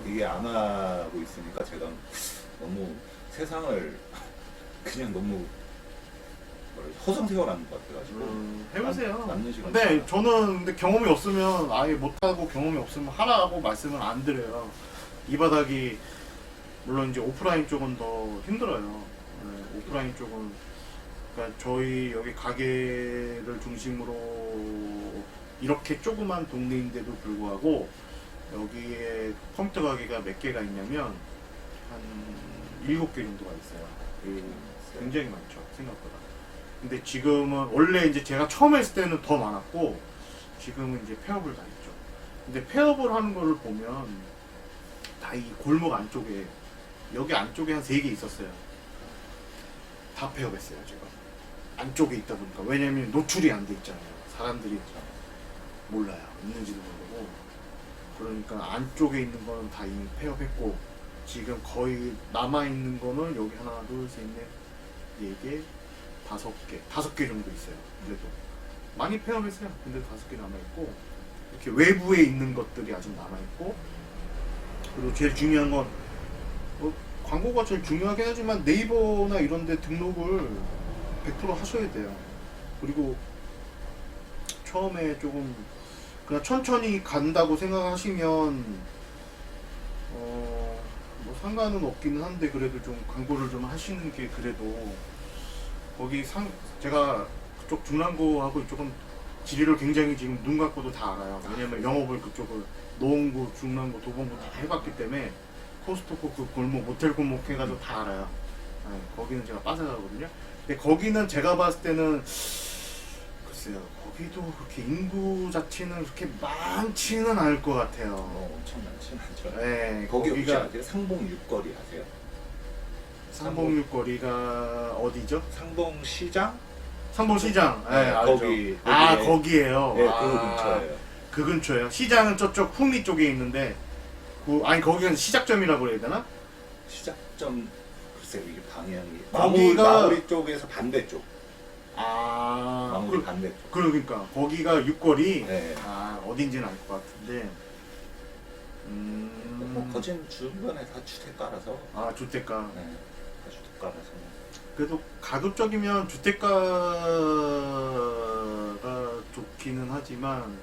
이게 안 하고 있으니까 제가 너무 세상을 그냥 너무 허송세월하는 것 같아가지고 해보세요. 남는 시간. 근데 저는 근데 경험이 없으면 아예 못하고 경험이 없으면 하라고 말씀을 안 드려요. 이 바닥이 물론 이제 오프라인 쪽은 더 힘들어요. 네, 오프라인 쪽은 그러니까 저희 여기 가게를 중심으로 이렇게 조그만 동네인데도 불구하고 여기에 컴퓨터 가게가 몇 개가 있냐면 한 7개 정도가 있어요. 굉장히 많죠, 생각보다. 근데 지금은 원래 이제 제가 처음 했을 때는 더 많았고 지금은 이제 폐업을 다 했죠. 근데 폐업을 하는 거를 보면 다 이 골목 안쪽에 여기 안쪽에 한 3개 있었어요. 다 폐업했어요, 제가. 안쪽에 있다 보니까. 왜냐면 노출이 안 돼 있잖아요. 사람들이 몰라요. 있는지도 모르고. 그러니까 안쪽에 있는 거는 다 이미 폐업했고 지금 거의 남아있는 거는 여기 하나, 둘, 셋, 넷, 4개, 5개, 5개 정도 있어요. 그래도 많이 폐업했어요. 근데 5개 남아있고 이렇게 외부에 있는 것들이 아직 남아있고 그리고 제일 중요한 건 광고가 제일 중요하긴 하지만 네이버나 이런 데 등록을 100% 하셔야 돼요. 그리고 처음에 조금 그냥 천천히 간다고 생각하시면 뭐 상관은 없기는 한데 그래도 좀 광고를 좀 하시는 게 그래도 거기 제가 그쪽 중랑구하고 이쪽은 지리를 굉장히 지금 눈 감고도 다 알아요. 왜냐면 영업을 그쪽을 노원구, 중랑구, 도봉구 다 해봤기 때문에 코스트코 그 골목, 모텔 골목 해가지고 다 알아요. 네, 거기는 제가 빠져나가거든요. 근데 거기는 제가 봤을 때는 글쎄요, 거기도 그렇게 인구 자체는 그렇게 많지는 않을 것 같아요. 엄청 많진 않죠. 네, 거기 혹시 거기가 아세요? 상봉 육거리 아세요? 상봉육거리가 어디죠? 상봉시장? 상봉시장. 네, 네, 알죠. 거기, 아, 거기에- 거기에요. 네, 아, 그 근처예요. 그 근처에요. 시장은 저쪽 풍리 쪽에 있는데, 아니 거기는 시작점이라고 해야 되나? 시작점 글쎄요 이게 방향이 거기가- 마무리 쪽에서 반대쪽. 아, 마무리 반대쪽. 그러니까 거기가 육거리. 네. 아, 어딘지는 알 것 같은데. 뭐 거진 주변에 다 주택가라서. 아, 주택가. 네, 다 주택가라서. 그래도 가급적이면 주택가가 좋기는 하지만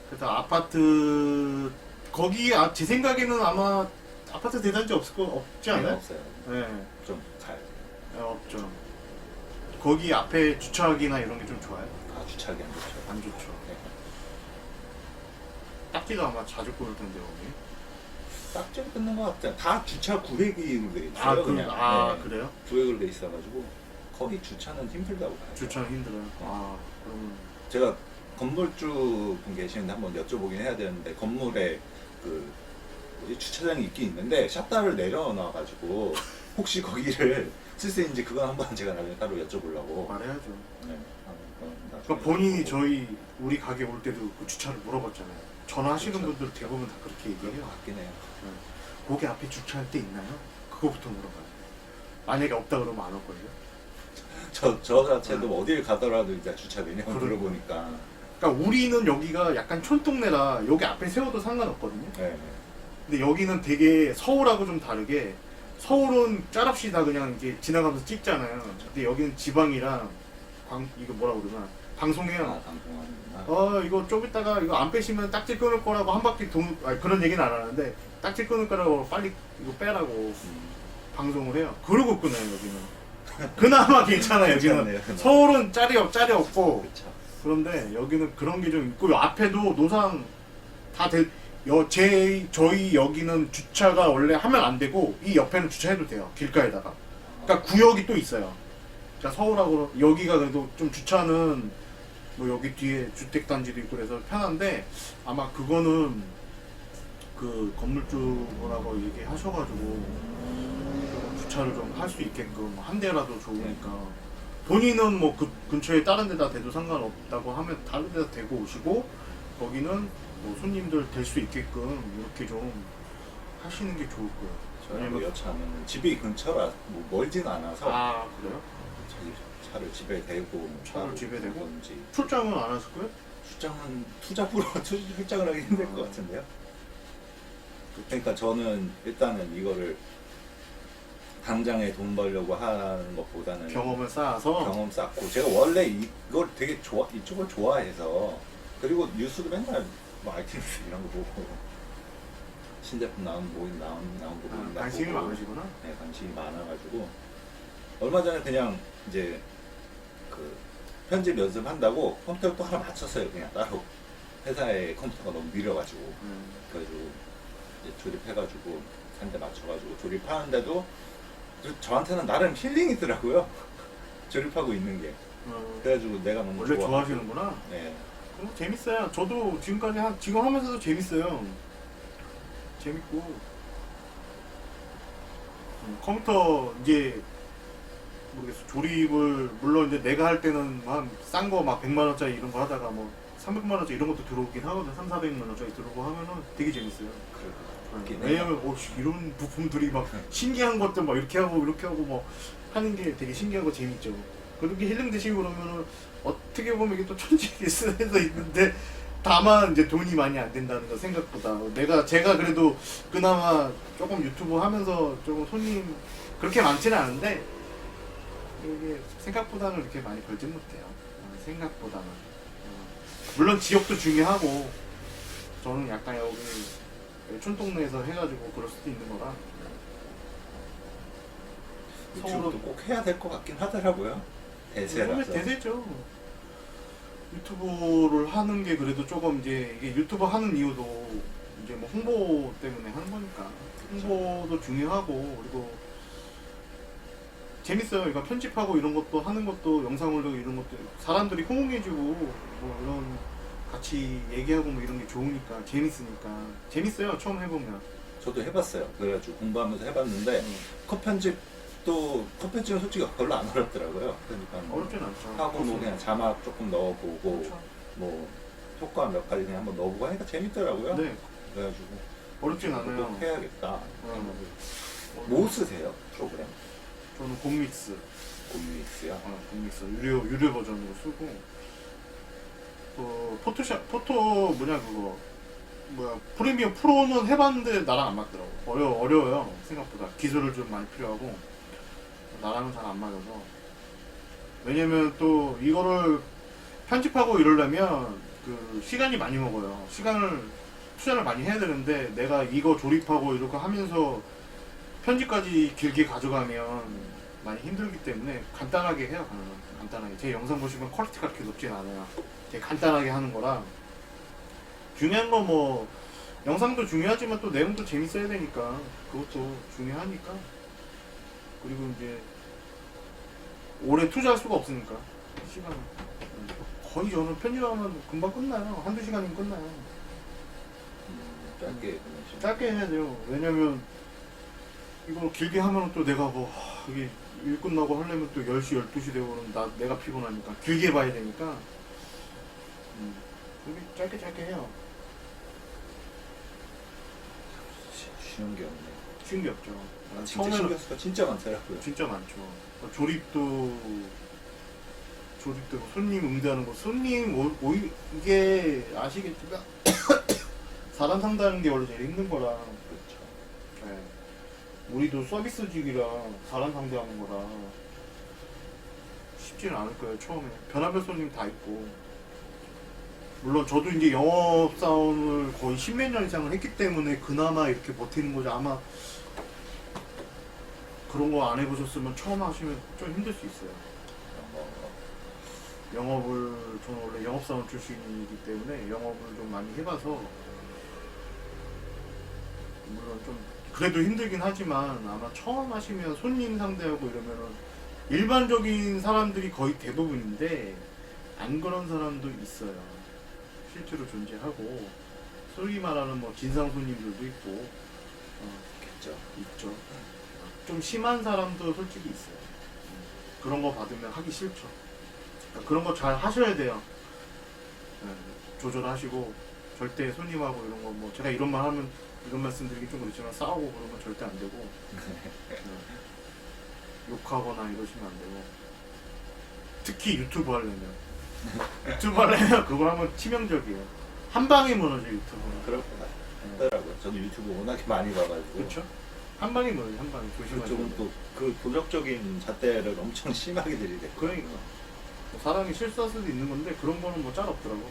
그래도 아파트 거기 제 생각에는 아마 아파트 대단지 없지 않아요? 없어요. 네, 좀 가야 돼요. 네, 없죠. 거기 앞에 주차하기나 이런 게 좀 좋아요? 아 주차하기 안 좋죠. 안 좋죠. 네. 딱지도 아마 자주 끊을 텐데 거기. 딱지를 끊는 것 같아요. 다 주차 구획으로 돼 있어요. 그냥. 네. 그래요? 구획으로 돼 있어가지고 거의 주차는 힘들다고 봐요. 주차는 힘들어요. 아, 그러면 제가 건물주 분 계시는데 한번 여쭤보긴 해야 되는데 건물에 그 뭐지 주차장이 있긴 있는데 샷다를 내려놔가지고 혹시 거기를 쓸 수 있는지 그건 한번 제가 나중에 따로 여쭤보려고. 말해야죠. 네. 그러니까 본인이 우리 가게 올 때도 그 주차를 물어봤잖아요. 전화하시는 그렇죠. 분들 대부분 다 그렇게 그럴 것 얘기해요. 같긴 해요. 거기 앞에 주차할 데 있나요? 그거부터 물어봐요. 만약에 없다 그러면 안 올걸요? 저 자체도 어딜 가더라도 이제 주차 왜냐고 그래. 물어보니까. 그러니까 우리는 여기가 약간 촌동네라 여기 앞에 세워도 상관없거든요. 네. 근데 여기는 되게 서울하고 좀 다르게 서울은 짤없이 다 그냥 이제 지나가면서 찍잖아요. 근데 여기는 지방이랑 이거 뭐라 그러나 방송해요. 방송하는구나. 이거 좀 이따가 이거 안 빼시면 딱지 끊을 거라고 한 바퀴 그런 얘기는 안 하는데 딱지 끊을 거라고 빨리 이거 빼라고 방송을 해요. 그러고 끊어요 여기는. 그나마 괜찮아요 여기는. 괜찮네요. 서울은 짤이 없고 그렇죠. 그런데 여기는 그런 게 좀 있고 앞에도 노상 다 저희 여기는 주차가 원래 하면 안 되고 이 옆에는 주차해도 돼요 길가에다가. 그러니까 구역이 또 있어요. 자 서울하고 여기가 그래도 좀 주차는 뭐 여기 뒤에 주택단지도 있고 그래서 편한데 아마 그거는 그 건물주라고 얘기하셔가지고 주차를 좀 할 수 있게끔 한 대라도 좋으니까 본인은 뭐 그 근처에 다른 데다 대도 상관없다고 하면 다른 데다 대고 오시고 거기는 뭐 손님들 될 수 있게끔 이렇게 좀 하시는 게 좋을 거예요. 저희가 여차하면 집이 근처라 뭐 멀진 않아서 아 그래요? 자기 차를 집에 대고 뭐 차를 따로 집에 대고? 두든지. 출장은 안 하실 거예요? 출장은 투잡으로 출장을 하기 힘들 것 같은데요. 그러니까 저는 일단은 이거를 당장에 돈 벌려고 하는 것보다는 경험을 쌓아서 경험 쌓고, 제가 원래 이걸 되게 이쪽을 좋아해서, 그리고 뉴스도 맨날 뭐 아이템스 이런 거 보고 신제품 나온 모임 나온 거 보고 관심이 많으시구나. 네, 관심이 많아가지고 얼마 전에 그냥 이제 그 편집 연습한다고 컴퓨터를 또 하나 맞췄어요. 그냥 따로 회사에 컴퓨터가 너무 느려가지고 그래가지고 이제 조립해가지고 한 대 맞춰가지고 조립하는데도 저한테는 나름 힐링이더라고요. 조립하고 있는 게. 그래가지고 내가 너무 원래 좋아하고. 좋아하시는구나. 네. 재밌어요. 저도 지금까지 지금 하면서도 재밌어요. 재밌고 컴퓨터 이제 모르겠어. 조립을 물론 이제 내가 할 때는 한 싼 거 막 100만 원짜리 이런 거 하다가 뭐 300만 원짜리 이런 것도 들어오긴 하거든. 3, 400만 원짜리 들어오고 하면은 되게 재밌어요. 왜냐면 이런 부품들이 막 신기한 것들 막 이렇게 하고 뭐 하는 게 되게 신기하고 재밌죠. 그렇게 힐링 되시고 그러면은 어떻게 보면 이게 또 천직일 수도 있는데 다만 이제 돈이 많이 안 된다는 거 생각보다 제가 그래도 그나마 조금 유튜브 하면서 조금 손님 그렇게 많지는 않은데 이게 생각보다는 그렇게 많이 벌진 못해요. 생각보다는 물론 지역도 중요하고 저는 약간 여기 촌동네에서 해가지고 그럴 수도 있는 거라 유튜브도 꼭 해야 될 것 같긴 하더라고요. 대세라서. 대세죠. 유튜브를 하는 게 그래도 조금 이제 이게 유튜브 하는 이유도 이제 뭐 홍보 때문에 하는 거니까 홍보도 중요하고 그리고 재밌어요. 그러니까 편집하고 이런 것도 하는 것도 영상 올리고 이런 것도 사람들이 호응해주고 뭐 이런 같이 얘기하고 뭐 이런 게 좋으니까 재밌으니까 재밌어요. 처음 해보면. 저도 해봤어요. 그래가지고 공부하면서 해봤는데 컷 편집은 솔직히 별로 안 어렵더라고요. 그러니까 뭐 어렵진 않죠. 하고 뭐 그냥 자막 조금 넣어보고 그렇죠. 뭐 효과 몇 가지 그냥 한번 넣어보고 하니까 재밌더라고요. 네, 그래가지고 어렵진 꼭 않아요. 해야겠다. 뭐 쓰세요? 프로그램? 저는 곰믹스, 곰믹스요? 곰믹스 유료 버전으로 쓰고 포토샵 프리미엄 프로는 해봤는데 나랑 안 맞더라고. 어려워요. 생각보다 기술을 좀 많이 필요하고 나랑은 잘 안 맞아서. 왜냐면 또 이거를 편집하고 이러려면 그 시간이 많이 먹어요. 시간을 투자를 많이 해야 되는데 내가 이거 조립하고 이렇게 하면서 편집까지 길게 가져가면 많이 힘들기 때문에 간단하게 해요. 간단하게. 제 영상 보시면 퀄리티가 그렇게 높진 않아요. 되게 간단하게 하는 거라. 중요한 거 뭐 영상도 중요하지만 또 내용도 재밌어야 되니까 그것도 중요하니까. 그리고 이제 오래 투자할 수가 없으니까 시간을 거의 저는 편집하면 금방 끝나요. 한두 시간이면 끝나요. 짧게 해야 돼요. 왜냐면 이걸 길게 하면 또 내가 뭐 이게 일 끝나고 하려면 또 10시, 12시 되고 그러면 내가 피곤하니까 길게 봐야 되니까 그게 짧게 해요. 쉬운 게 없네. 쉬운 게 없죠. 진짜 신경 쓰가 진짜 많더라고요. 진짜 많죠. 조립도 손님 응대하는 거 이게 아시겠지만 사람 상대하는 게 원래 제일 힘든 거라. 그렇죠. 네. 우리도 서비스직이라 사람 상대하는 거라 쉽지는 않을 거예요. 처음에 변화별 손님 다 있고 물론 저도 이제 영업사원을 거의 10몇 년 이상을 했기 때문에 그나마 이렇게 버티는 거죠. 아마 그런 거 안 해보셨으면 처음 하시면 좀 힘들 수 있어요. 영업을 저는 원래 영업사원 출신이기 때문에 영업을 좀 많이 해봐서 물론 좀 그래도 힘들긴 하지만 아마 처음 하시면 손님 상대하고 이러면은 일반적인 사람들이 거의 대부분인데 안 그런 사람도 있어요. 실제로 존재하고 소위 말하는 뭐 진상 손님들도 있고 있죠. 좀 심한 사람도 솔직히 있어요. 그런 거 받으면 하기 싫죠. 그러니까 그런 거 잘 하셔야 돼요. 조절하시고 절대 손님하고 이런 거 뭐 제가 이런 말 하면 이런 말씀 드리기 좀 그렇지만 싸우고 그러면 절대 안 되고 욕하거나 이러시면 안 되고 특히 유튜브 하려면 그걸 하면 치명적이에요. 한 방에 무너져 유튜브는. 그렇구나. 하더라고요. 저도 유튜브 워낙에 많이 봐가지고. 그렇죠? 한 방이 뭐예요, 한 방이 조심하세요. 그쪽은 또 그 도덕적인 잣대를 엄청 심하게 들이대. 그러니까 뭐 사람이 실수할 수도 있는 건데 그런 거는 뭐 짤 없더라고.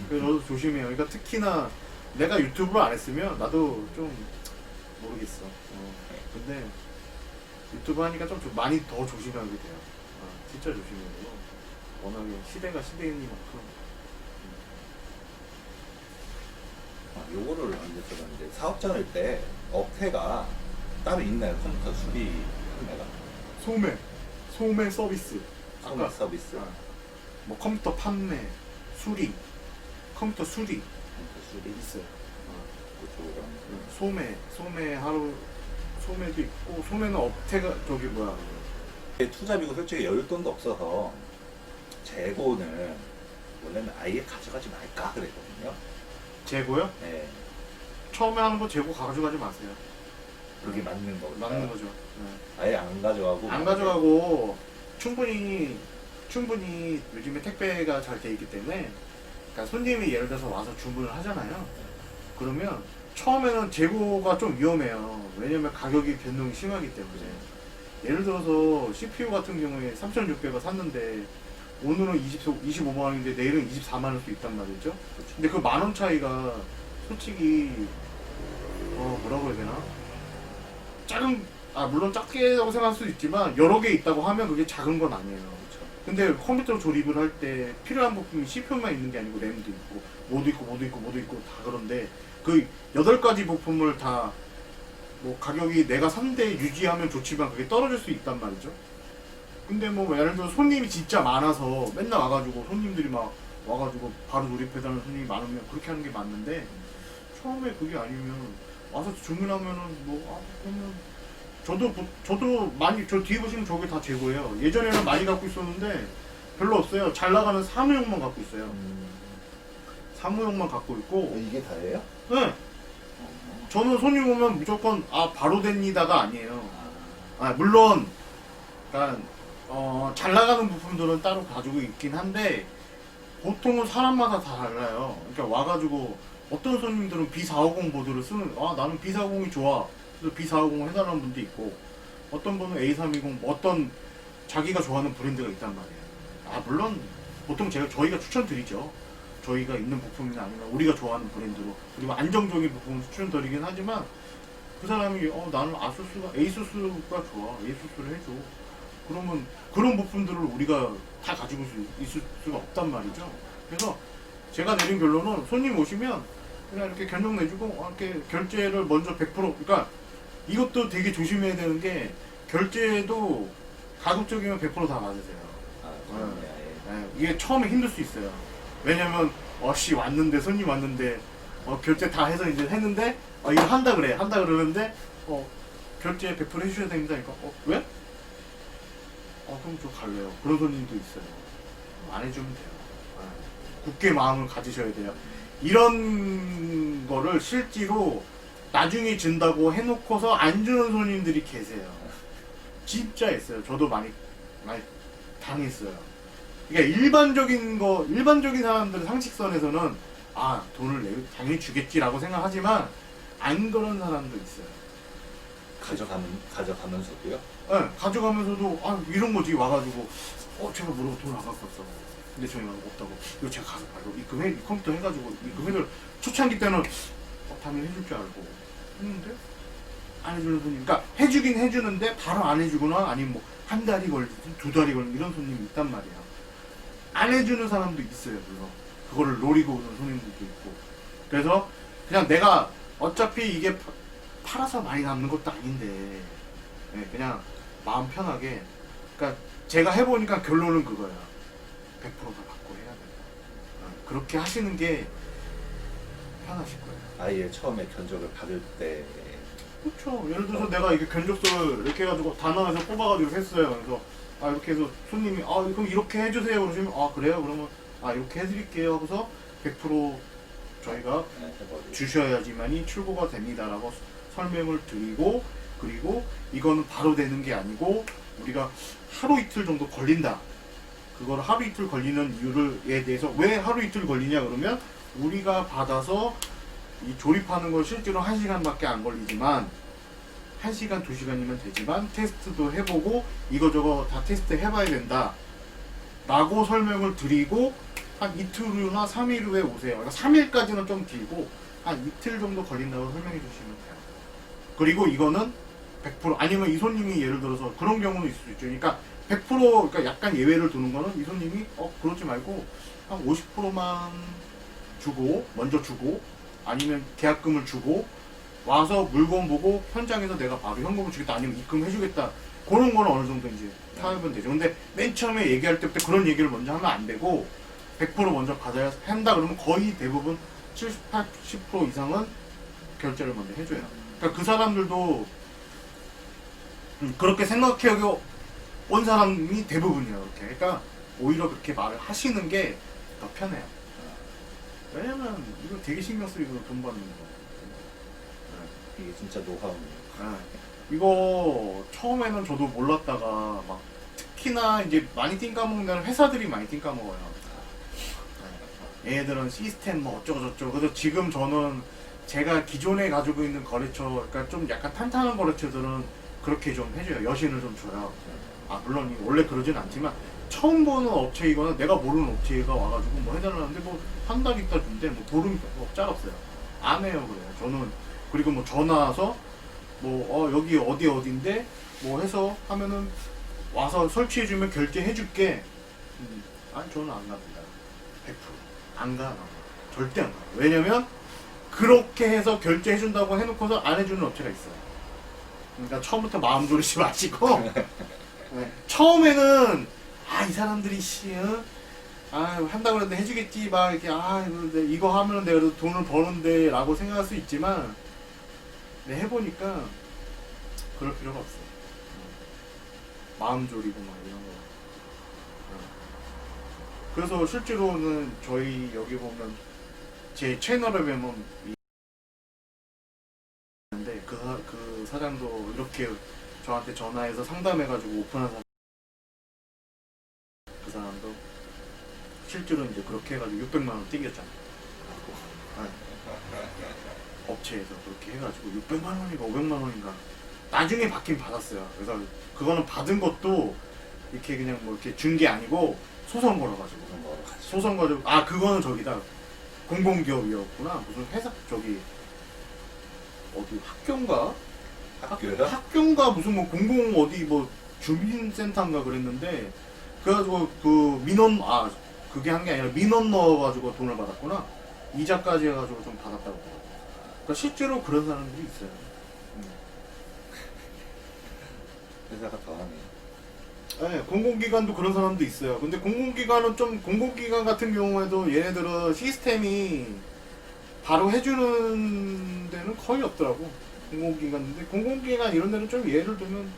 그래서 너도 조심해요. 그러니까 특히나 내가 유튜브를 안 했으면 나도 좀 모르겠어. 근데 유튜브 하니까 좀 많이 더 조심하게 돼요. 진짜 조심해요. 워낙에 시대가 시대이니만큼. 요거를 언제 들었는데 사업자 낼 때 업태가 따로 있나요? 컴퓨터 수리 판매가? 소매 서비스. 소매 서비스. 뭐 컴퓨터 판매, 수리, 컴퓨터 수리 컴퓨터 수리 있어요. 그쪽으로. 소매도 있고, 소매는 업태가 저기 뭐야. 투자비고 솔직히 열 돈도 없어서 재고는 원래는 아예 가져가지 말까 그랬거든요. 재고요? 네, 처음에 하는 거 재고 가져가지 마세요. 그게 맞는 거죠. 맞는 거죠. 네. 아예 안 가져가고. 안 가져가고 충분히 요즘에 택배가 잘 돼 있기 때문에, 그러니까 손님이 예를 들어서 와서 주문을 하잖아요. 그러면 처음에는 재고가 좀 위험해요. 왜냐면 가격이 변동이 심하기 때문에. 예를 들어서 CPU 같은 경우에 3,600원 샀는데 오늘은 25만 원인데 내일은 24만 원 수 있단 말이죠. 그렇죠. 근데 그 만 원 차이가 솔직히 뭐라고 해야 되나? 물론 작게라고 생각할 수도 있지만 여러 개 있다고 하면 그게 작은 건 아니에요. 그렇죠. 근데 컴퓨터 조립을 할 때 필요한 부품이 CPU만 있는 게 아니고 램도 있고 모두 있고 다 그런데 그 8가지 부품을 다 뭐 가격이 내가 산 데 유지하면 좋지만 그게 떨어질 수 있단 말이죠. 근데 뭐 예를 들어 손님이 진짜 많아서 맨날 와가지고 손님들이 막 와가지고 바로 조립해달라는 손님이 많으면 그렇게 하는 게 맞는데, 처음에 그게 아니면 와서 주문하면은 그러면 저도 많이, 저 뒤에 보시면 저게 다 재고예요. 예전에는 많이 갖고 있었는데 별로 없어요. 잘 나가는 사무용만 갖고 있어요. 사무용만 갖고 있고. 이게 다예요? 네. 저는 손님 오면 무조건 바로 됩니다가 아니에요. 물론 그러니까 잘 나가는 부품들은 따로 가지고 있긴 한데 보통은 사람마다 다 달라요. 그러니까 와가지고 어떤 손님들은 B450 보드를 쓰는, 나는 B450이 좋아, 그래서 B450 해달라는 분도 있고, 어떤 분은 A320 어떤 자기가 좋아하는 브랜드가 있단 말이에요. 물론 보통 저희가 추천드리죠. 저희가 있는 부품이나 아니면 우리가 좋아하는 브랜드로, 그리고 안정적인 부품을 추천드리긴 하지만 그 사람이 나는 에이수스가 좋아, 에이수스를 해줘. 그러면 그런 부품들을 우리가 다 가지고 있을 수가 없단 말이죠. 그래서 제가 내린 결론은 손님 오시면 그냥 이렇게 견적 내주고 이렇게 결제를 먼저 100%, 그러니까 이것도 되게 조심해야 되는 게, 결제도 가급적이면 100% 다 받으세요. 이게 처음에 힘들 수 있어요. 왜냐면 왔는데, 손님 왔는데 결제 다 해서 이제 했는데 이거 한다 그러는데 결제 100% 해주셔야 됩니다. 그러니까 왜? 그럼 저 갈래요. 그런 손님도 있어요. 안 해주면 돼요. 굳게 마음을 가지셔야 돼요. 이런 거를 실제로 나중에 준다고 해놓고서 안 주는 손님들이 계세요. 진짜 있어요. 저도 많이 당했어요. 그러니까 일반적인 사람들의 상식선에서는 돈을 당연히 주겠지라고 생각하지만 안 그런 사람도 있어요. 가져가면서도요? 네, 가져가면서도 이런 거지. 와가지고 제가 뭐라고 돈을 안 갖고 왔어. 근데 저희가 없다고. 이거 제가 가서 봐요. 이 컴퓨터 해가지고 이 금액을 초창기 때는 당연히 해줄 줄 알고 했는데 안 해주는 손님, 그러니까 해주긴 해주는데 바로 안 해주거나 아니면 뭐 한 달이 걸리든 2달이 걸리든 이런 손님이 있단 말이야. 안 해주는 사람도 있어요. 물론 그거를 노리고 오는 손님들도 있고. 그래서 그냥 내가 어차피 이게 팔아서 많이 남는 것도 아닌데 그냥 마음 편하게, 그러니까 제가 해보니까 결론은 그거야. 100% 다 받고 해야 된다. 그렇게 하시는 게 편하실 거예요. 아예 처음에 견적을 받을 때. 그렇죠. 예를 들어서 내가 이게 견적서를 이렇게 해가지고 단어에서 뽑아가지고 했어요. 그래서 이렇게 해서 손님이 그럼 이렇게 해주세요 그러시면 그래요 그러면 이렇게 해드릴게요 하고서 100% 저희가 주셔야지만이 출고가 됩니다라고 설명을 드리고, 그리고 이거는 바로 되는 게 아니고 우리가 하루 이틀 정도 걸린다. 그걸 하루 이틀 걸리는 이유에 대해서, 왜 하루 이틀 걸리냐 그러면 우리가 받아서 이 조립하는 건 실제로 1시간밖에 안 걸리지만 1시간, 2시간이면 되지만 테스트도 해보고 이거저거 다 테스트 해봐야 된다 라고 설명을 드리고 한 이틀 후나 3일 후에 오세요. 그러니까 3일까지는 좀 길고 한 이틀 정도 걸린다고 설명해 주시면 돼요. 그리고 이거는 100% 아니면 이 손님이 예를 들어서 그런 경우는 있을 수 있죠. 그러니까 100% 그러니까 약간 예외를 두는 거는 이 손님이 그러지 말고 한 50%만 주고 먼저 주고 아니면 계약금을 주고 와서 물건 보고 현장에서 내가 바로 현금을 주겠다 아니면 입금해 주겠다 그런 거는 어느 정도 이제 타협은 되죠. 근데 맨 처음에 얘기할 때부터 그런 얘기를 먼저 하면 안 되고 100% 먼저 받아야 한다 그러면 거의 대부분 70, 80% 이상은 결제를 먼저 해줘요. 그러니까 그 사람들도 그렇게 생각하고 온 사람이 대부분이에요. 이렇게. 그러니까 오히려 그렇게 말을 하시는 게 더 편해요. 왜냐면 이거 되게 신경 쓰이고 돈 버는 거. 이게 진짜 노하우네요. 이거 처음에는 저도 몰랐다가 막 특히나 이제 많이 띵까먹는 데는 회사들이 많이 띵까먹어요. 얘네들은 시스템 뭐 어쩌고저쩌고. 그래서 지금 저는 제가 기존에 가지고 있는 거래처, 그러니까 좀 약간 탄탄한 거래처들은 그렇게 좀 해줘요. 여신을 좀 줘요. 물론 원래 그러진 않지만 처음 보는 업체이거나 내가 모르는 업체가 와가지고 뭐 해달라는데 뭐 한 달 있다 준대 뭐 보름이 짤없어요. 안 해요. 그래요. 저는 그리고 뭐 전화 와서 뭐 여기 어디인데 뭐 해서 하면은 와서 설치해주면 결제해줄게. 아니 저는 안 갑니다. 100%안 가. 절대 안 가. 왜냐면 그렇게 해서 결제해준다고 해놓고서 안 해주는 업체가 있어요. 그러니까 처음부터 마음 졸이지 마시고 처음에는 이 사람들이 한다고 그랬는데 해주겠지 막 이렇게 이거 하면은 내가 그래도 돈을 버는데 라고 생각할 수 있지만 해보니까 그럴 필요가 없어요. 마음 졸이고 막 이런 거. 그래서 실제로는 저희 여기 보면 제 채널에 보면 있는데 그 사장도 이렇게 저한테 전화해서 상담해가지고 오픈한 사람 그 사람도 실제로 이제 그렇게 해가지고 600만 원 땡겼잖아요. 업체에서 그렇게 해가지고 600만 원인가 500만 원인가 나중에 받긴 받았어요. 그래서 그거는 받은 것도 이렇게 그냥 뭐 이렇게 준 게 아니고 소송 걸어가지고 그거는 저기다 공공기업이었구나. 무슨 회사 어디 학교인가? 학교인가 무슨 뭐 공공 어디 뭐 주민센터인가 그랬는데 그래가지고 그 민원 그게 한 게 아니라 민원 넣어가지고 돈을 받았구나. 이자까지 해가지고 좀 받았다고. 그러니까 실제로 그런 사람들이 있어요. 회사가 더하네요. 네, 공공기관도 그런 사람도 있어요. 근데 공공기관 같은 경우에도 얘네들은 시스템이 바로 해주는 데는 거의 없더라고. 공공기관 이런 데는 좀 예를 들면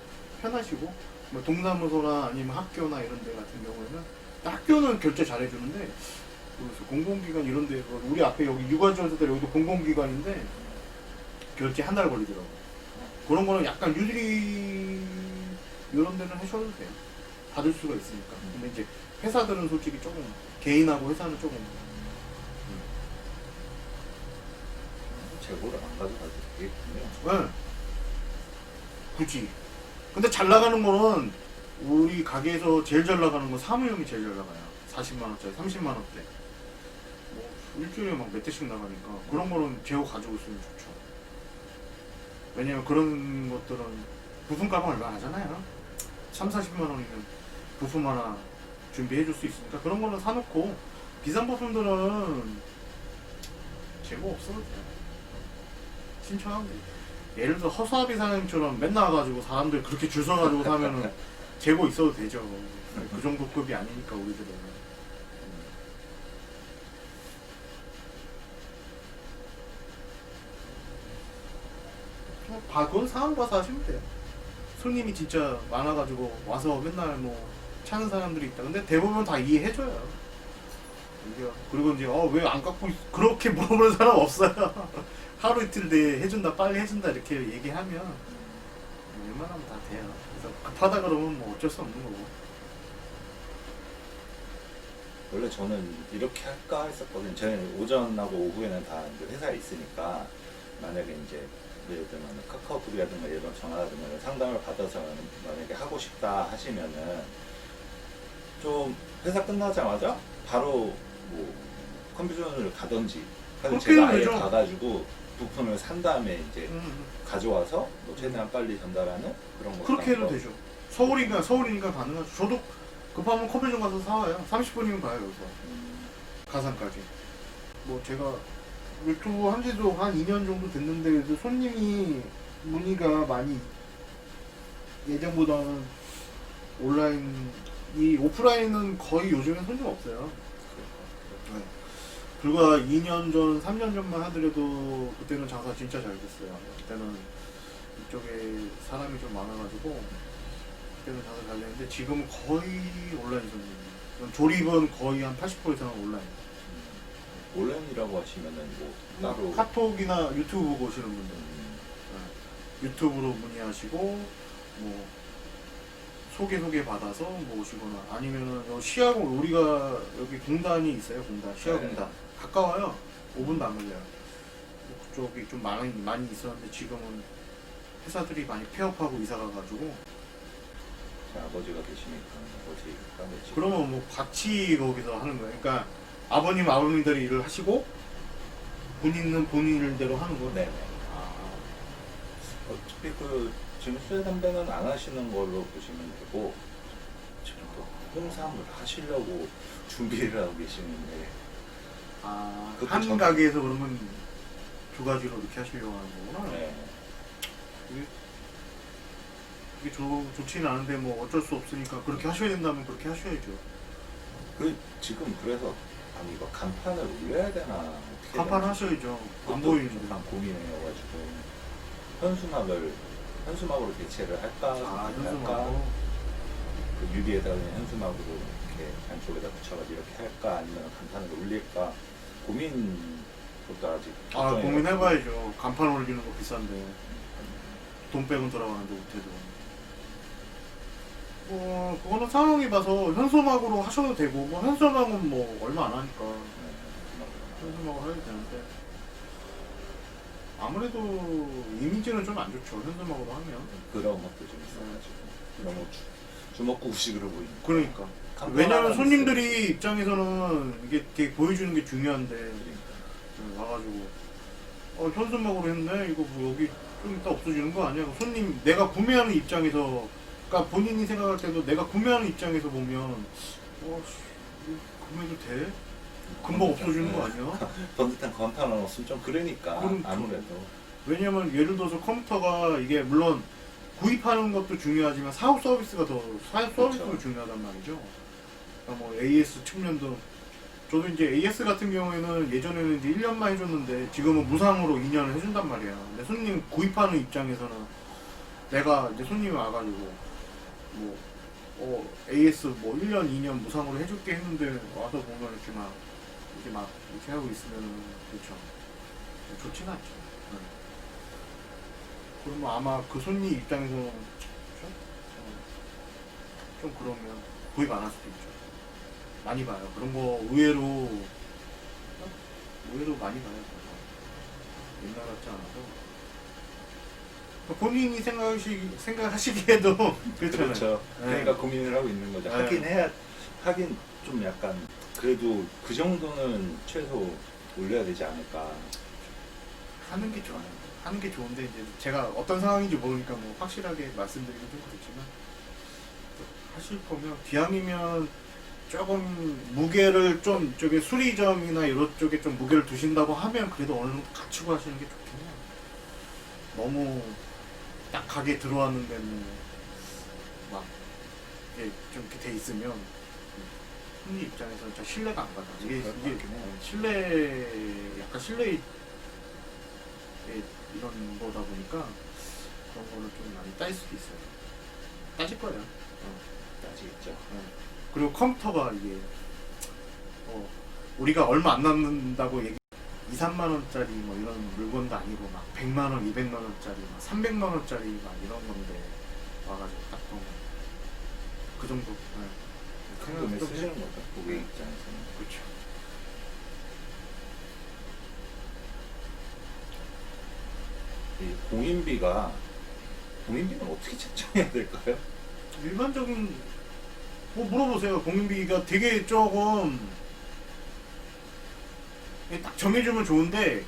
편하시고, 뭐 동사무소나 아니면 학교나 이런 데 같은 경우에는 학교는 결제 잘 해주는데, 그래서 공공기관 이런 데, 우리 앞에 여기 유관지원센터 여기도 공공기관인데 결제 한 달 걸리더라고. 그런 거는 약간 유리 이런 데는 하셔도 돼요. 받을 수가 있으니까. 근데 이제 회사들은 솔직히 조금 개인하고 회사는 조금 재고를 안 가져가도 되겠군요. 네. 굳이. 근데 잘 나가는 거는 우리 가게에서 제일 잘 나가는 건 사무용이 제일 잘 나가요. 40만 원짜리, 30만 원대. 뭐 일주일에 막 몇 대씩 나가니까 그런 거는 재고 가지고 있으면 좋죠. 왜냐면 그런 것들은 부품 가방 얼마 안 하잖아요. 3, 40만 원이면 부품 하나 준비해 줄 수 있으니까 그런 거는 사놓고 비싼 부품들은 재고 없어도 돼요. 신청하면 돼요. 예를 들어 허수아비 사장님처럼 맨날 와가지고 사람들 그렇게 줄 서가지고 사면은 재고 있어도 되죠. 그 정도 급이 아니니까 우리들은. 그건 상황 봐서 하시면 돼요. 손님이 진짜 많아가지고 와서 맨날 뭐 차는 사람들이 있다. 근데 대부분 다 이해해줘요. 그리고 이제 왜 안 갖고 그렇게 물어보는 사람 없어요. 하루 이틀 내에 해준다, 빨리 해준다 이렇게 얘기하면 웬만하면 다 돼요. 그래서 급하다 그러면 뭐 어쩔 수 없는 거고. 원래 저는 이렇게 할까 했었거든요. 저는 오전하고 오후에는 다 이제 회사에 있으니까 만약에 이제 예를 들면 카카오톡이라든가 이런 전화라든가 상담을 받아서 만약에 하고 싶다 하시면은 좀 회사 끝나자마자 바로 뭐 컴퓨터를 가든지 사실 그렇게 제가 아예 되죠. 가가지고 부품을 산 다음에 이제 음. 가져와서 뭐 최대한 빨리 전달하는 그런 거 그렇게 해도 되죠. 서울이니까 가능하죠. 저도 급하면 컴퓨터 가서 사와요. 30분이면 가요 여기서. 가산까지. 뭐 제가 유튜브 한 지도 한 2년 정도 됐는데 그래도 손님이 문의가 많이 예전보다는 이 오프라인은 거의 요즘엔 손님 없어요. 네. 불과 2년 전, 3년 전만 하더라도 그때는 장사 진짜 잘 됐어요. 그때는 이쪽에 사람이 좀 많아가지고 그때는 장사 잘 됐는데 지금은 거의 온라인 손님. 조립은 거의 한 80% 이상은 온라인. 온라인이라고 하시면은 뭐 따로 카톡이나 유튜브 보고 오시는 분들 유튜브로 문의하시고 뭐 소개 받아서 뭐 오시거나 아니면은 시야공 우리가 여기 공단이 있어요. 시야공단 가까워요. 5분도 안 걸려요. 그쪽이 좀 많이 있었는데 지금은 회사들이 많이 폐업하고 이사 가가지고 제 아버지가 계시니까 아버지가 뭐지? 그러면 뭐 같이 거기서 하는 거예요. 그러니까 아버님들이 일을 하시고 본인은 본인 일대로 하는 거예요. 네네. 어차피 지금 수제 담배는 안 하시는 걸로 보시면 되고 지금 또 홍삼을 하시려고 준비를 하고 계시는데 그것도 한 전- 가게에서 그러면 두 가지로 이렇게 하시려고 하는 거구나. 네. 이게 좋지는 않은데 뭐 어쩔 수 없으니까 그렇게 하셔야 된다면 그렇게 하셔야죠. 지금 그래서 아니 이거 간판을 올려야 되나 어떻게 간판 되나 하셔야죠. 안 그것도 보이는데. 좀 고민해가지고 현수막으로 대체를 할까 할까 현수막으로. 그 유리에다 그냥 현수막으로 이렇게 안쪽에다 붙여가지고 이렇게 할까 아니면 간판을 올릴까 그것도 아직 결정해가지고. 고민해봐야죠. 간판 올리는 거 비싼데 돈 빼곤 돌아가는데 못해도. 그거는 상황이 봐서 현수막으로 하셔도 되고 뭐 현수막은 뭐 얼마 안 하니까 현수막으로 해도 되는데 아무래도 이미지는 좀 안 좋죠. 현수막으로 하면. 그런 것도 좀 있어가지고 너무 주먹구구식으로 보이는 그러니까. 간판 왜냐면 하나는 손님들이 입장에서는 이게 되게 보여주는 게 중요한데 있으니까. 와가지고 현수막으로 했네 이거 뭐 여기 좀 이따 없어지는 거 아니야? 손님 내가 구매하는 입장에서 그러니까 본인이 생각할 때도 내가 구매하는 입장에서 보면 이거 구매도 돼? 금방 없어지는 거 아니야? 번듯한 간판 하나 없으면 좀 그러니까 그러니까. 아무래도 왜냐면 예를 들어서 컴퓨터가 이게 물론 구입하는 것도 중요하지만 사업 서비스도 그렇죠. 중요하단 말이죠. 그러니까 뭐 AS 측면도 저도 이제 AS 같은 경우에는 예전에는 이제 1년만 해줬는데 지금은 무상으로 2년을 해준단 말이야. 근데 손님 구입하는 입장에서는 내가 이제 손님이 와가지고 뭐 AS 뭐 1년, 2년 무상으로 해줄게 했는데 와서 보면 이렇게 하고 있으면은 그렇죠. 좋지는 않죠. 네. 그러면 아마 그 손님 입장에서는 그렇죠? 좀 그러면 구입 안 할 수도 있죠. 많이 봐요. 그런 거 의외로 많이 봐요. 옛날 같지 않아서. 본인이 생각하시기에도 그렇잖아요. 그렇죠. 네. 그러니까 고민을 하고 있는 거죠. 네. 하긴 좀 약간 그래도 그 정도는 최소 올려야 되지 않을까. 하는 게 좋아요. 하는 게 좋은데 이제 제가 어떤 상황인지 모르니까 뭐 확실하게 말씀드리긴 좀 그렇지만 하실 거면 기왕이면 조금 무게를 좀 저기 수리점이나 이런 쪽에 좀 무게를 두신다고 하면 그래도 어느 정도 갖추고 하시는 게 좋겠네요. 너무 딱 가게 들어왔는데 막 이게 좀 이렇게 돼 있으면 손님 입장에서 진짜 신뢰가 안 가죠. 이게 약간 신뢰 이런 거다 보니까 그런 거를 좀 많이 따질 수도 있어요. 따질 거예요. 따지겠죠. 그리고 컴퓨터가 이게 우리가 얼마 안 남는다고 2, 3만 원짜리 뭐 이런 물건도 아니고 막 100만 원, 200만 원짜리, 막 300만 원짜리 막 이런 건데 와가지고 딱 보면 그 정도. 큰 돈을 쓰시는 거죠. 고객 입장에서는. 그렇죠. 이 공인비는 어떻게 책정해야 될까요? 일반적인 뭐 물어보세요. 공인비가 되게 조금 딱 정해주면 좋은데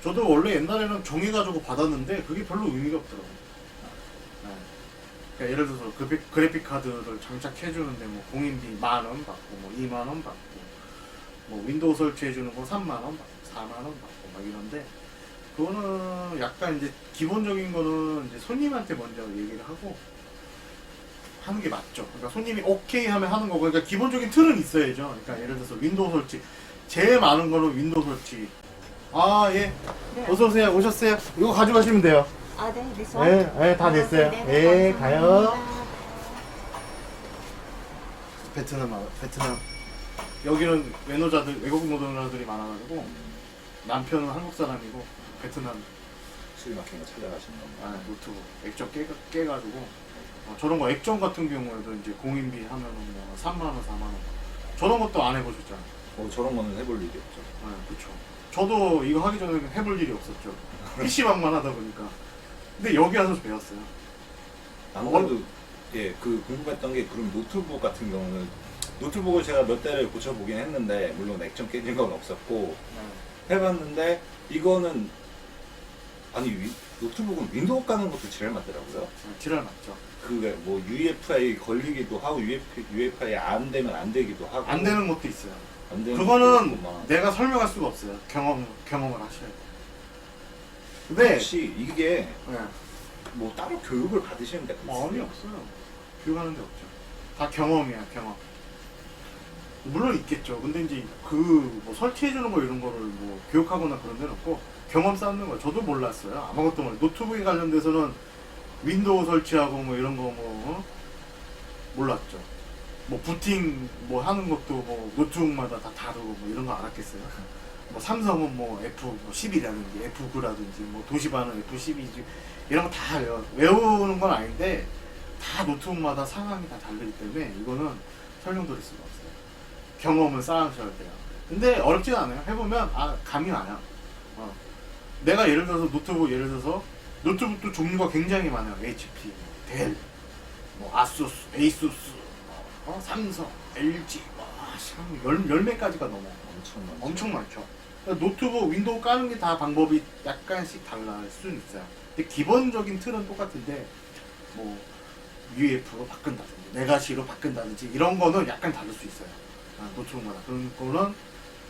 저도 원래 옛날에는 정해가지고 받았는데 그게 별로 의미가 없더라고요. 네. 그러니까 예를 들어서 그래픽 카드를 장착해주는데 뭐 공인비 10,000원 받고 뭐 20,000원 받고 뭐 윈도우 설치해주는 거 30,000원 받고 40,000원 받고 막 이런데 그거는 약간 이제 기본적인 거는 이제 손님한테 먼저 얘기를 하고 하는 게 맞죠. 그러니까 손님이 오케이 하면 하는 거고, 그러니까 기본적인 틀은 있어야죠. 그러니까 예를 들어서 윈도우 설치, 제일 많은 거는 윈도우 설치. 아 예, 네. 어서 오세요. 오셨어요? 이거 가져가시면 돼요. 아, 네, 됐어. 네, 다 됐어요. 예, 가요. 베트남. 여기는 외노자들, 외국 노동자들이 많아가지고 남편은 한국 사람이고 베트남 수리 막힌 거 찾아가시는 겁니다. 노트북 액정 깨가지고 저런 거 액정 같은 경우에도 이제 공인비 하면은 뭐 3만원, 4만원 저런 것도 안 해보셨잖아요. 저런 거는 해볼 일이 없죠. 그쵸. 저도 이거 하기 전에 해볼 일이 없었죠. PC방만 하다 보니까. 근데 여기 와서 배웠어요. 안 그래도 궁금했던 게 그럼 노트북 같은 경우는 노트북을 제가 몇 대를 고쳐보긴 했는데 물론 액정 깨진 건 없었고 해봤는데 이거는 노트북은 윈도우 까는 것도 지랄 맞더라고요. 지랄 맞죠. 그게 뭐 UEFI 걸리기도 하고 UEFI 안 되면 안 되기도 하고 안 되는 것도 있어요. 안 되는 그거는 것도 있고 막. 내가 설명할 수가 없어요. 경험을 하셔야 돼요. 근데 혹시 이게 네. 뭐 따로 교육을 받으시는 데가 있어요? 마음이 없어요. 교육하는 데 없죠. 다 경험이야, 경험. 물론 있겠죠. 근데 이제 뭐 설치해주는 거 이런 거를 뭐 교육하거나 그런 데는 없고 경험 쌓는 거 저도 몰랐어요. 아무것도 몰라요. 노트북에 관련돼서는 윈도우 설치하고 뭐 이런 거 몰랐죠. 뭐 부팅 뭐 하는 것도 뭐 노트북마다 다 다르고 뭐 이런 거 알았겠어요. 뭐 삼성은 뭐 F10이라든지 F9라든지 뭐 도시바는 F12 이런 거 다 외우는 건 아닌데 다 노트북마다 상황이 다 다르기 때문에 이거는 설명드릴 수가 없어요. 경험을 쌓으셔야 돼요. 근데 어렵진 않아요. 해보면 감이 와요. 내가 예를 들어서 노트북도 종류가 굉장히 많아요. HP, 델, 뭐 아수스, 에이수스, 삼성, LG, 열 몇 가지가 넘어. 엄청 많죠. 그러니까 노트북, 윈도우 까는 게 다 방법이 약간씩 달라질 수는 있어요. 근데 기본적인 틀은 똑같은데 뭐 UEF로 바꾼다든지 레가시로 바꾼다든지 이런 거는 약간 다를 수 있어요. 노트북마다. 그런 거는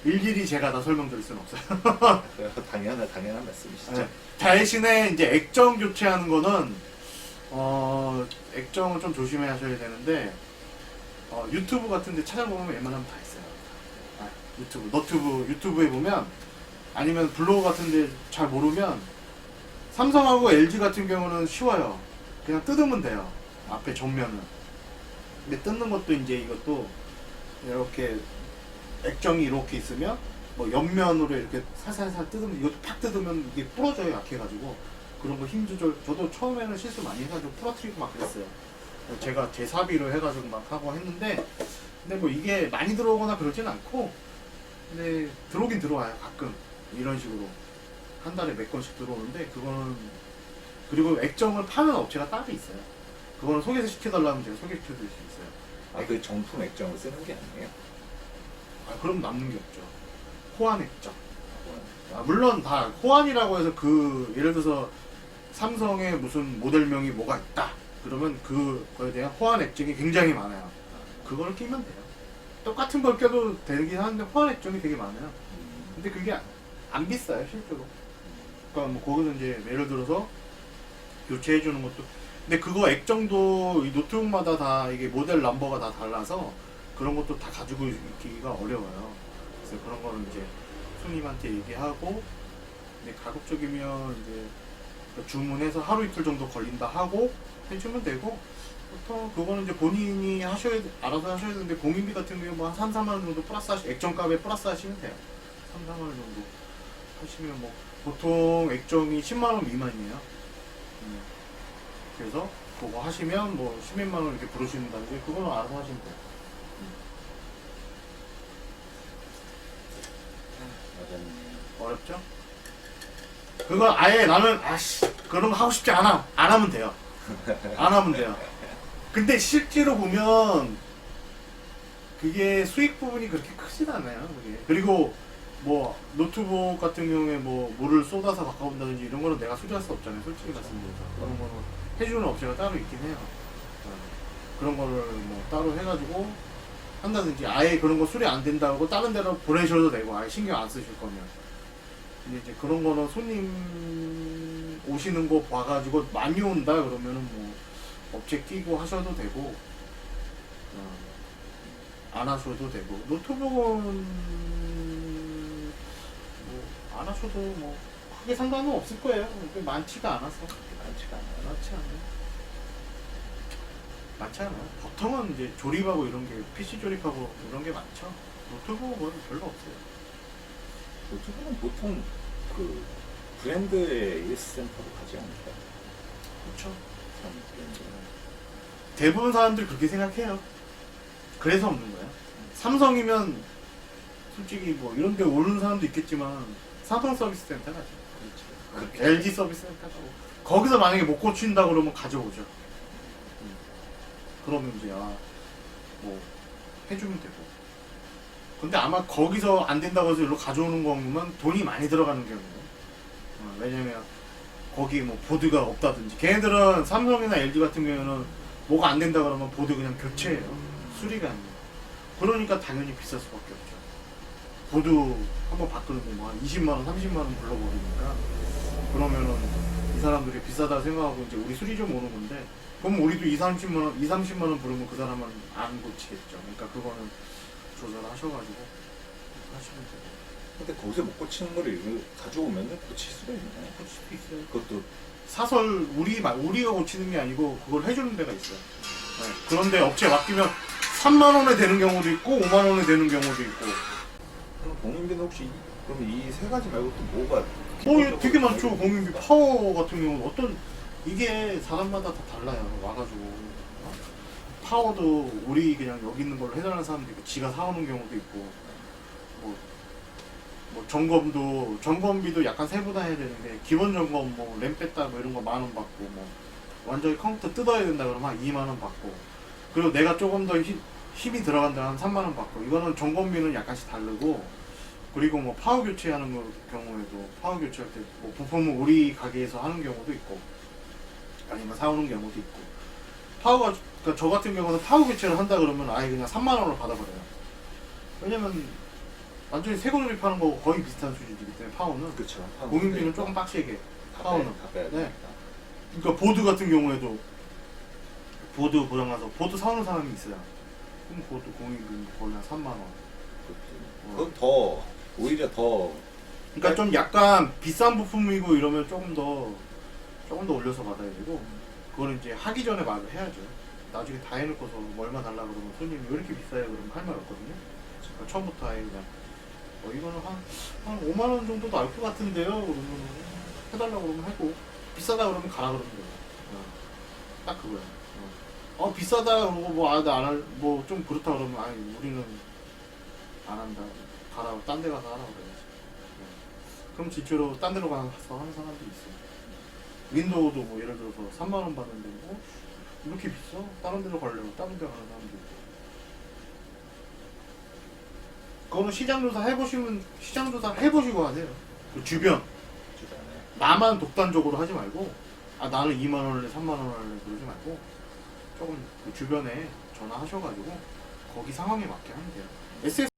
일일이 제가 다 설명드릴 수는 없어요. 당연한 말씀이시죠. 대신에 이제 액정 교체하는 거는 액정을 좀 조심해 하셔야 되는데 유튜브 같은 데 찾아보면 웬만하면 다 있어요. 유튜브에 보면 아니면 블로그 같은 데 잘 모르면 삼성하고 LG 같은 경우는 쉬워요. 그냥 뜯으면 돼요. 앞에 전면은. 근데 뜯는 것도 이제 이것도 이렇게 액정이 이렇게 있으면 뭐 옆면으로 이렇게 살살살 뜯으면 이것도 팍 뜯으면 이게 부러져요. 약해가지고 그런 거 힘 조절 저도 처음에는 실수 많이 해가지고 부러뜨리고 막 그랬어요. 제가 재사비로 해가지고 막 하고 했는데 근데 뭐 이게 많이 들어오거나 그러진 않고 근데 들어오긴 들어와요. 가끔 이런 식으로 한 달에 몇 건씩 들어오는데 그거는 그리고 액정을 파는 업체가 따로 있어요. 그거는 소개 시켜달라면 제가 소개시켜드릴 수 있어요. 그 정품 액정을 쓰는 게 아니에요? 그럼 남는 게 없죠. 호환 액정. 물론 다 호환이라고 해서 예를 들어서 삼성의 무슨 모델명이 뭐가 있다. 그러면 그거에 대한 호환 액정이 굉장히 많아요. 그걸 끼면 돼요. 똑같은 걸 껴도 되긴 하는데 호환 액정이 되게 많아요. 근데 그게 안 비싸요, 실제로. 그러니까 뭐 거기서 이제 예를 들어서 교체해 주는 것도 근데 그거 액정도 이 노트북마다 다 이게 모델 넘버가 다 달라서 그런 것도 다 가지고 있기가 어려워요. 그래서 그런 거는 이제 손님한테 얘기하고 근데 가급적이면 이제 주문해서 하루 이틀 정도 걸린다 하고 해주면 되고 보통 그거는 이제 본인이 알아서 하셔야 되는데 공인비 같은 경우 뭐 한 3, 4만 원 정도 플러스 액정값에 플러스 하시면 돼요. 3, 4만 원 정도 하시면 뭐 보통 액정이 10만 원 미만이에요. 그래서 그거 하시면 뭐 10몇만 원 이렇게 부르시는다든지 그거는 알아서 하시면 돼요. 없죠. 그거 아예 나는 아씨 그런 거 하고 싶지 않아. 안 하면 돼요. 안 하면 돼요. 근데 실제로 보면 그게 수익 부분이 그렇게 크진 않아요. 그게. 그리고 뭐 노트북 같은 경우에 뭐 물을 쏟아서 바꿔본다든지 이런 거는 내가 수리할 수 없잖아요. 솔직히 말씀드려서 그런 거는 해주는 업체가 따로 있긴 해요. 그런 거를 뭐 따로 해가지고 한다든지 아예 그런 거 수리 안 된다고 다른 데로 보내셔도 되고 아예 신경 안 쓰실 거면. 근데 이제 그런 거는 손님 오시는 거 봐가지고 많이 온다 그러면은 뭐 업체 끼고 하셔도 되고 안 하셔도 되고 노트북은 뭐 안 하셔도 뭐 크게 상관은 없을 거예요. 많지가 않아서 많지가 않아요. 많지 않아요. 보통은 이제 조립하고 이런 게 PC 조립하고 이런 게 많죠. 노트북은 별로 없어요. 노트북은 보통 그 브랜드의 AS 센터로 가지 않을까? 그렇죠. 브랜드는. 대부분 사람들 그렇게 생각해요. 그래서 없는 거예요. 삼성이면 솔직히 뭐 이런 데 오는 사람도 있겠지만 삼성 서비스 센터 가죠. 그렇죠. LG 서비스 센터 가고 거기서 만약에 못 고친다 그러면 가져오죠. 그러면 이제 뭐 해주면 되고. 근데 아마 거기서 안 된다고 해서 일로 가져오는 거면 돈이 많이 들어가는 경우예요. 왜냐면 거기 뭐 보드가 없다든지 걔네들은 삼성이나 LG 같은 경우에는 뭐가 안 된다 그러면 보드 그냥 교체해요. 수리가 아니에요. 그러니까 당연히 비쌀 수밖에 없죠. 보드 한번 바꾸는데 뭐 한 20만원, 30만원 불러버리니까 그러면은 이 사람들이 비싸다 생각하고 이제 우리 수리 좀 오는 건데 그럼 우리도 30만원 부르면 그 사람은 안 고치겠죠. 그러니까 그거는 조절하셔가지고 하시면 돼요. 근데 거기서 못 고치는 거를 가져오면 고칠 수가 있나요? 고칠 수 있어요. 그것도 사설 우리가 고치는 게 아니고 그걸 해주는 데가 있어요. 네. 그런데 업체에 맡기면 3만 원에 되는 경우도 있고 5만 원에 되는 경우도 있고. 그럼 공인비는 혹시 그럼 이 세 가지 말고 또 뭐가? 되게 많죠. 공인비 파워 같은 경우는 어떤 이게 사람마다 다 달라요. 와가지고 파워도 우리 그냥 여기 있는 걸로 해달라는 사람도 있고 지가 사오는 경우도 있고 뭐 점검비도 약간 세분화해야 되는데 기본 점검 뭐 램 뺐다 뭐 이런 거 10,000원 받고 뭐 완전히 컴퓨터 뜯어야 된다 그러면 한 20,000원 받고 그리고 내가 조금 더 힘이 들어간다 한 30,000원 받고 이거는 점검비는 약간씩 다르고 그리고 뭐 파워 교체하는 경우에도 파워 교체할 때 뭐 부품을 우리 가게에서 하는 경우도 있고 아니면 사오는 경우도 있고 파워가 그러니까 저 같은 경우는 파워 교체를 한다 그러면 아예 그냥 30,000원을 받아버려요. 왜냐면 완전히 새거 조립하는 거 거의 비슷한 수준이기 때문에 파워는 그렇죠. 공인비는 조금 빡세게 파워는 다 빼야 네. 되니까. 그러니까 보드 같은 경우에도 보드 고장나서 보드 사오는 사람이 있어요. 그럼 그것도 공인비 거의 한 30,000원. 그건 더 오히려 더 그러니까 좀 약간 비싼 부품이고 이러면 조금 더 올려서 받아야 되고 그거는 이제 하기 전에 말을 해야죠. 나중에 다 해놓고서 뭐 얼마 달라 그러면 손님이 왜 이렇게 비싸요 그러면 할 말 없거든요. 그러니까 처음부터 아예 그냥 이거는 한 5만 원 정도 나올 것 같은데요 그러면 해달라고 그러면 하고 비싸다 그러면 가라 그러면 돼요. 딱 그거야. 비싸다 그러고 뭐 나 안 할 뭐 좀 그렇다 그러면 아니 우리는 안 한다 가라 딴 데 가서 하라 그래야지. 그럼 진짜로 딴 데로 가서 하는 사람도 있어요. 윈도우도 뭐 예를 들어서 3만 원 받는데 뭐 이렇게 비싸? 다른 데로 가려고 다른 데 가는 사람도 있고. 그거는 시장 조사 해보시고 하세요. 그 주변 나만 독단적으로 하지 말고 나는 2만 원 할래 3만 원 할래 그러지 말고 조금 그 주변에 전화하셔가지고 거기 상황에 맞게 하면 돼요.